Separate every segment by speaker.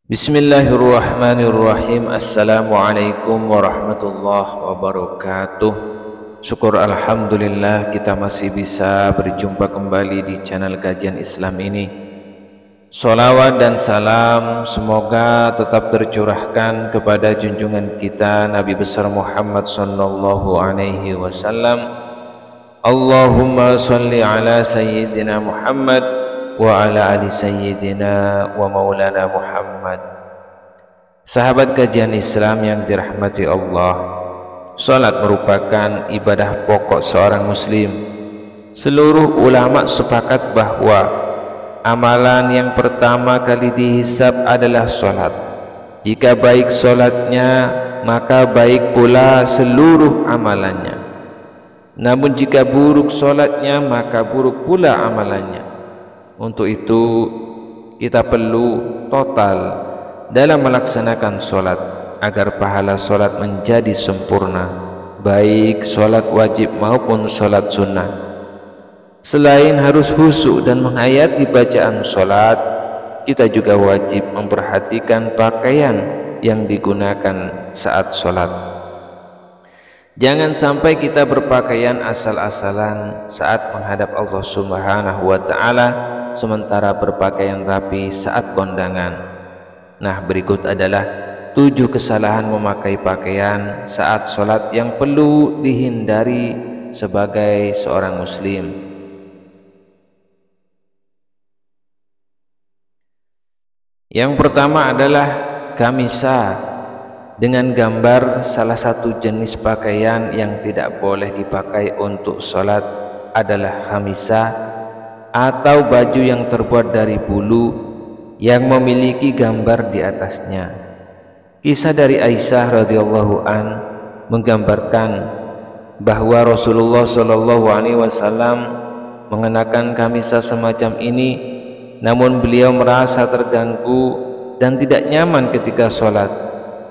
Speaker 1: Bismillahirrahmanirrahim. Assalamualaikum warahmatullahi wabarakatuh. Syukur alhamdulillah kita masih bisa berjumpa kembali di channel kajian Islam ini. Salawat dan salam semoga tetap tercurahkan kepada junjungan kita Nabi besar Muhammad sallallahu alaihi wasallam. Allahumma salli ala sayyidina Muhammad wa ala ali sayyidina wa maulana Muhammad. Sahabat kajian Islam yang dirahmati Allah, salat merupakan ibadah pokok seorang muslim. Seluruh ulama sepakat bahwa amalan yang pertama kali dihisab adalah salat. Jika baik salatnya, maka baik pula seluruh amalannya. Namun jika buruk salatnya, maka buruk pula amalannya. Untuk itu kita perlu total dalam melaksanakan sholat agar pahala sholat menjadi sempurna, baik sholat wajib maupun sholat sunnah. Selain harus khusyuk dan menghayati bacaan sholat, kita juga wajib memperhatikan pakaian yang digunakan saat sholat. Jangan sampai kita berpakaian asal-asalan saat menghadap Allah Subhanahu wa ta'ala, sementara berpakaian rapi saat kondangan. Nah, berikut adalah 7 kesalahan memakai pakaian saat sholat yang perlu dihindari sebagai seorang muslim. Yang pertama adalah kamisa dengan gambar salah satu jenis pakaian yang tidak boleh dipakai untuk sholat adalah hamisah atau baju yang terbuat dari bulu yang memiliki gambar di atasnya. Kisah dari Aisyah radhiyallahu an menggambarkan bahwa Rasulullah shallallahu alaihi wasallam mengenakan kamisah semacam ini, namun beliau merasa terganggu dan tidak nyaman ketika sholat.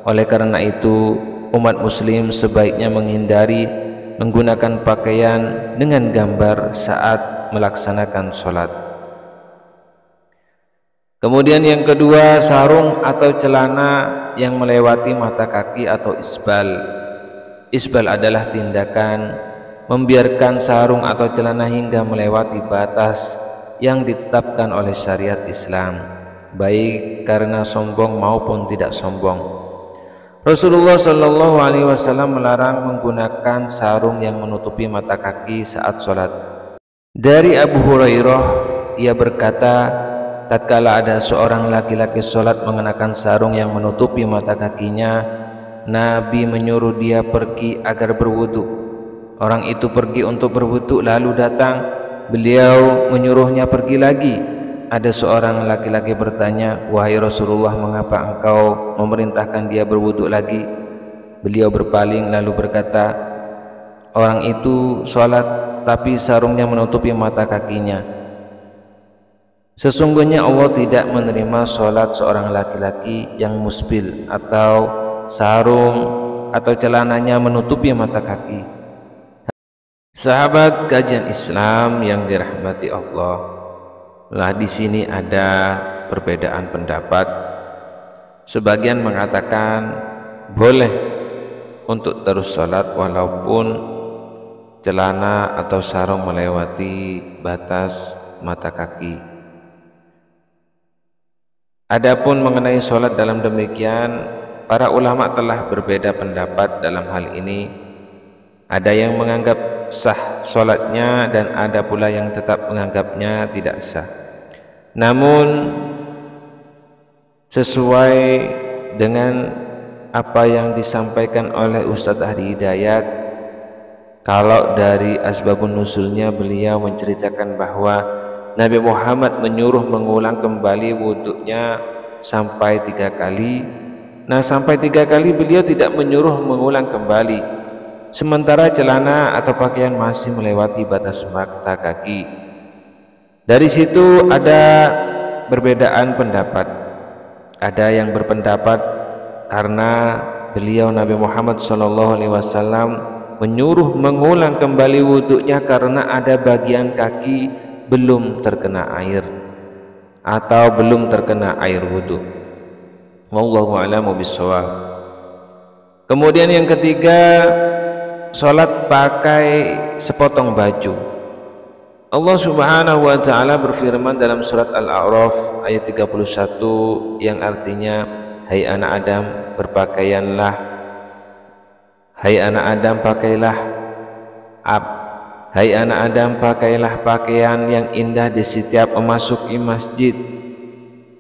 Speaker 1: Oleh karena itu, umat muslim sebaiknya menghindari menggunakan pakaian dengan gambar saat melaksanakan sholat. Kemudian yang kedua, sarung atau celana yang melewati mata kaki atau isbal. Isbal adalah tindakan membiarkan sarung atau celana hingga melewati batas yang ditetapkan oleh syariat Islam, baik karena sombong maupun tidak sombong. Rasulullah Shallallahu Alaihi Wasallam melarang menggunakan sarung yang menutupi mata kaki saat sholat. Dari Abu Hurairah, ia berkata, tatkala ada seorang laki-laki sholat mengenakan sarung yang menutupi mata kakinya, Nabi menyuruh dia pergi agar berwudu. Orang itu pergi untuk berwudu lalu datang, beliau menyuruhnya pergi lagi. Ada seorang laki-laki bertanya, wahai Rasulullah, mengapa engkau memerintahkan dia berwudu lagi? Beliau berpaling lalu berkata, orang itu sholat tapi sarungnya menutupi mata kakinya. Sesungguhnya Allah tidak menerima sholat seorang laki-laki yang musbil atau sarung atau celananya menutupi mata kaki. Sahabat kajian Islam yang dirahmati Allah, di sini ada perbedaan pendapat. Sebagian mengatakan boleh untuk terus sholat walaupun celana atau sarung melewati batas mata kaki. Adapun mengenai sholat dalam demikian, para ulama telah berbeda pendapat dalam hal ini. Ada yang menganggap sah sholatnya dan ada pula yang tetap menganggapnya tidak sah. Namun sesuai dengan apa yang disampaikan oleh Ustadz Ahdi Hidayat, kalau dari asbabun nuzulnya beliau menceritakan bahwa Nabi Muhammad menyuruh mengulang kembali wuduknya sampai 3 kali. Nah, sampai 3 kali beliau tidak menyuruh mengulang kembali, sementara celana atau pakaian masih melewati batas mata kaki. Dari situ ada perbedaan pendapat. Ada yang berpendapat karena beliau Nabi Muhammad SAW menyuruh mengulang kembali wuduknya karena ada bagian kaki belum terkena air atau belum terkena air wudhu. Wallahu a'lamu bishawab. Kemudian yang ketiga, sholat pakai sepotong baju. Allah Subhanahu wa taala berfirman dalam surat Al-A'raf ayat 31 yang artinya, hai anak Adam, berpakaianlah. Hai anak Adam, pakailah Hai anak Adam, pakailah pakaian yang indah di setiap memasuki masjid.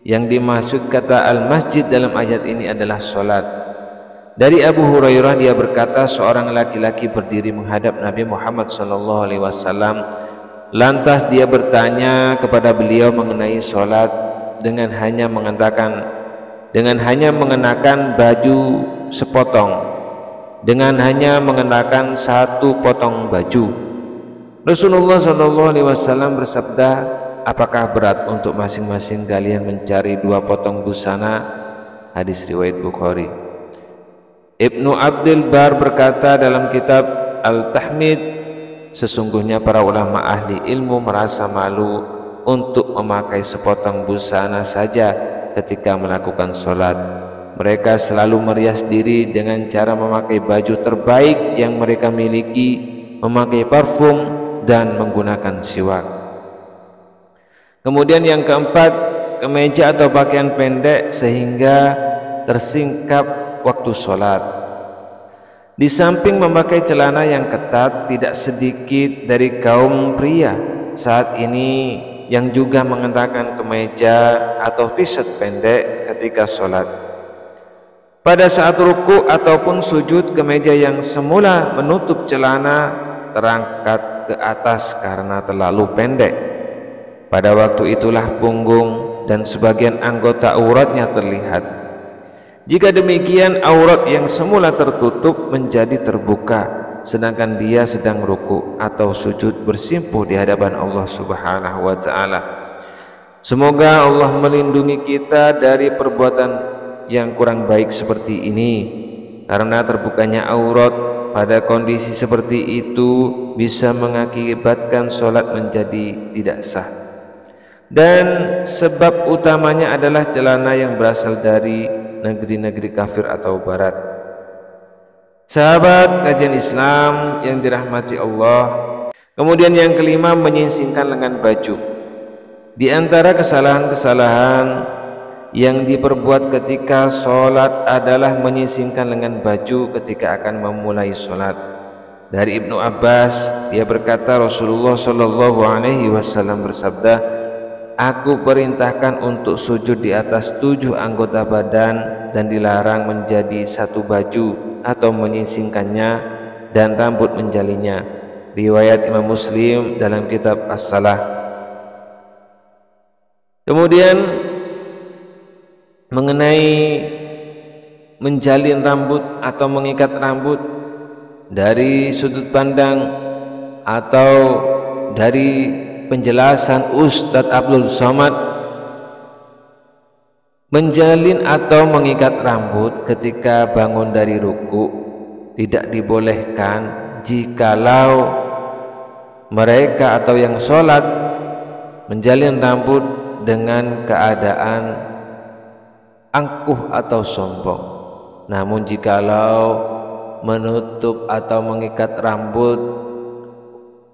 Speaker 1: Yang dimaksud kata al-masjid dalam ayat ini adalah sholat. Dari Abu Hurairah, dia berkata, seorang laki-laki berdiri menghadap Nabi Muhammad SAW. Lantas dia bertanya kepada beliau mengenai sholat dengan hanya mengenakan baju sepotong, dengan hanya mengenakan satu potong baju. Rasulullah SAW bersabda, apakah berat untuk masing-masing kalian mencari 2 potong busana? Hadis riwayat Bukhari. Ibnu Abdul Bar berkata dalam kitab Al-Tahmid, sesungguhnya para ulama ahli ilmu merasa malu untuk memakai sepotong busana saja ketika melakukan sholat. Mereka selalu merias diri dengan cara memakai baju terbaik yang mereka miliki, memakai parfum, dan menggunakan siwak. Kemudian yang keempat, kemeja atau pakaian pendek sehingga tersingkap waktu sholat. Di samping memakai celana yang ketat, tidak sedikit dari kaum pria saat ini yang juga mengenakan kemeja atau t-shirt pendek ketika sholat. Pada saat ruku ataupun sujud, kemeja yang semula menutup celana terangkat ke atas karena terlalu pendek. Pada waktu itulah punggung dan sebagian anggota auratnya terlihat. Jika demikian, aurat yang semula tertutup menjadi terbuka, sedangkan dia sedang ruku atau sujud bersimpuh di hadapan Allah Subhanahu wa taala. Semoga Allah melindungi kita dari perbuatan yang kurang baik seperti ini, karena terbukanya aurat pada kondisi seperti itu bisa mengakibatkan sholat menjadi tidak sah. Dan sebab utamanya adalah celana yang berasal dari negeri-negeri kafir atau barat. Sahabat kajian Islam yang dirahmati Allah, kemudian yang kelima, menyingsingkan lengan baju. Di antara kesalahan-kesalahan yang diperbuat ketika sholat adalah menyingsingkan lengan baju ketika akan memulai sholat. Dari Ibnu Abbas, dia berkata, Rasulullah SAW bersabda, aku perintahkan untuk sujud di atas 7 anggota badan dan dilarang menjadi satu baju atau menyingsingkannya dan rambut menjalinya. Riwayat Imam Muslim dalam kitab As-Salah. Kemudian mengenai menjalin rambut atau mengikat rambut, dari sudut pandang atau dari penjelasan Ustadz Abdul Somad, menjalin atau mengikat rambut ketika bangun dari ruku tidak dibolehkan jikalau mereka atau yang sholat menjalin rambut dengan keadaan angkuh atau sombong. Namun jikalau menutup atau mengikat rambut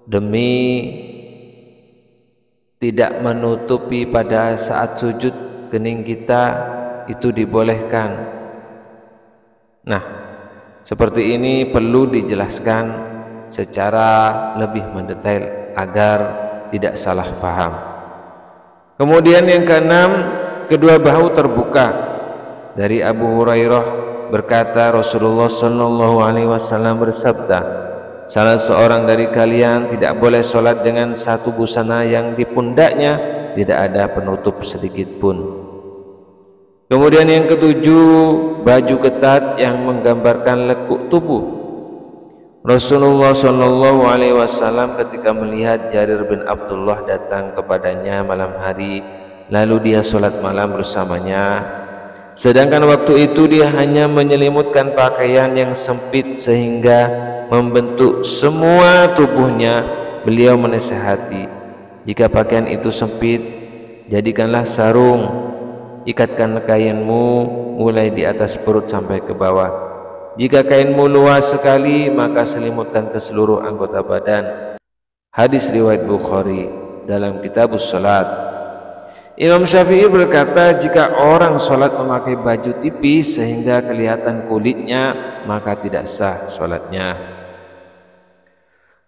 Speaker 1: demi tidak menutupi pada saat sujud kening kita, itu dibolehkan. Nah, seperti ini perlu dijelaskan secara lebih mendetail agar tidak salah faham. Kemudian yang keenam, kedua bahu terbuka. Dari Abu Hurairah berkata, Rasulullah SAW bersabda, salah seorang dari kalian tidak boleh sholat dengan satu busana yang di pundaknya tidak ada penutup sedikit pun. Kemudian yang ketujuh, baju ketat yang menggambarkan lekuk tubuh. Rasulullah SAW ketika melihat Jarir bin Abdullah datang kepadanya malam hari, lalu dia sholat malam bersamanya, sedangkan waktu itu dia hanya menyelimutkan pakaian yang sempit sehingga membentuk semua tubuhnya. Beliau menasihati, jika pakaian itu sempit, jadikanlah sarung ikatkan kainmu mulai di atas perut sampai ke bawah. Jika kainmu luas sekali, maka selimutkan ke seluruh anggota badan. Hadis riwayat Bukhari dalam Kitabus Salat. Imam Syafi'i berkata, jika orang sholat memakai baju tipis sehingga kelihatan kulitnya, maka tidak sah sholatnya.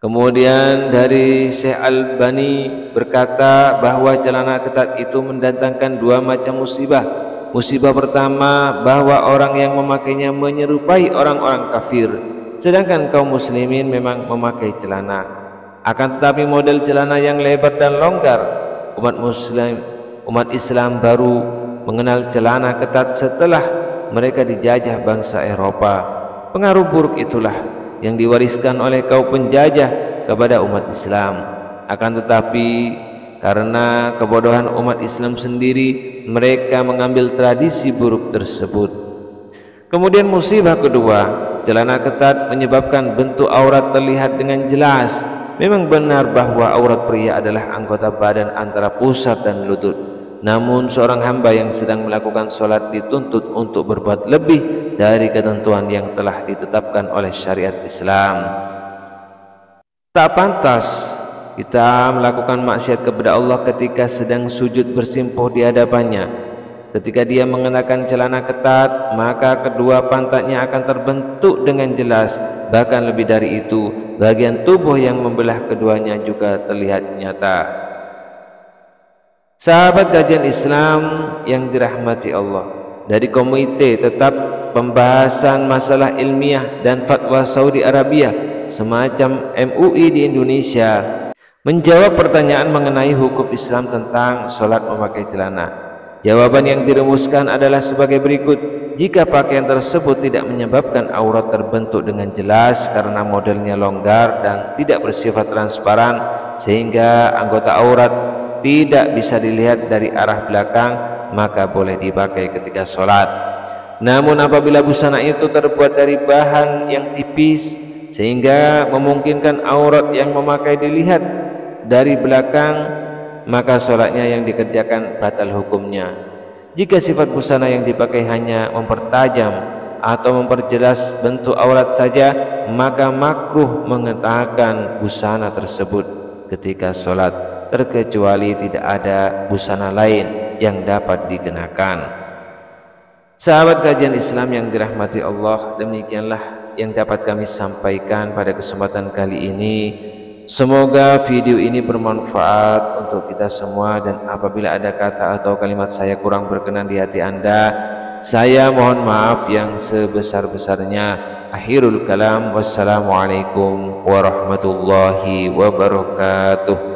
Speaker 1: Kemudian dari Syekh Al-Albani berkata bahwa celana ketat itu mendatangkan dua macam musibah. Musibah pertama, bahwa orang yang memakainya menyerupai orang-orang kafir, sedangkan kaum muslimin memang memakai celana. Akan tetapi model celana yang lebar dan longgar, umat Islam baru mengenal celana ketat setelah mereka dijajah bangsa Eropa. Pengaruh buruk itulah yang diwariskan oleh kaum penjajah kepada umat Islam. Akan tetapi karena kebodohan umat Islam sendiri, mereka mengambil tradisi buruk tersebut. Kemudian musibah kedua, celana ketat menyebabkan bentuk aurat terlihat dengan jelas. Memang benar bahwa aurat pria adalah anggota badan antara pusar dan lutut. Namun seorang hamba yang sedang melakukan sholat dituntut untuk berbuat lebih dari ketentuan yang telah ditetapkan oleh syariat Islam. Tak pantas kita melakukan maksiat kepada Allah ketika sedang sujud bersimpuh di hadapannya. Ketika dia mengenakan celana ketat, maka kedua pantatnya akan terbentuk dengan jelas. Bahkan lebih dari itu, bagian tubuh yang membelah keduanya juga terlihat nyata. Sahabat kajian Islam yang dirahmati Allah, dari Komite Tetap Pembahasan Masalah Ilmiah dan Fatwa Saudi Arabia semacam MUI di Indonesia menjawab pertanyaan mengenai hukum Islam tentang sholat memakai celana. Jawaban yang dirumuskan adalah sebagai berikut. Jika pakaian tersebut tidak menyebabkan aurat terbentuk dengan jelas karena modelnya longgar dan tidak bersifat transparan sehingga anggota aurat tidak bisa dilihat dari arah belakang, maka boleh dipakai ketika sholat. Namun apabila busana itu terbuat dari bahan yang tipis sehingga memungkinkan aurat yang memakai dilihat dari belakang, maka sholatnya yang dikerjakan batal hukumnya. Jika sifat busana yang dipakai hanya mempertajam atau memperjelas bentuk aurat saja, maka makruh mengenakan busana tersebut ketika sholat, terkecuali tidak ada busana lain yang dapat dikenakan. Sahabat kajian Islam yang dirahmati Allah, demikianlah yang dapat kami sampaikan pada kesempatan kali ini. Semoga video ini bermanfaat untuk kita semua, dan apabila ada kata atau kalimat saya kurang berkenan di hati Anda, saya mohon maaf yang sebesar-besarnya. Akhirul kalam, wassalamualaikum warahmatullahi wabarakatuh.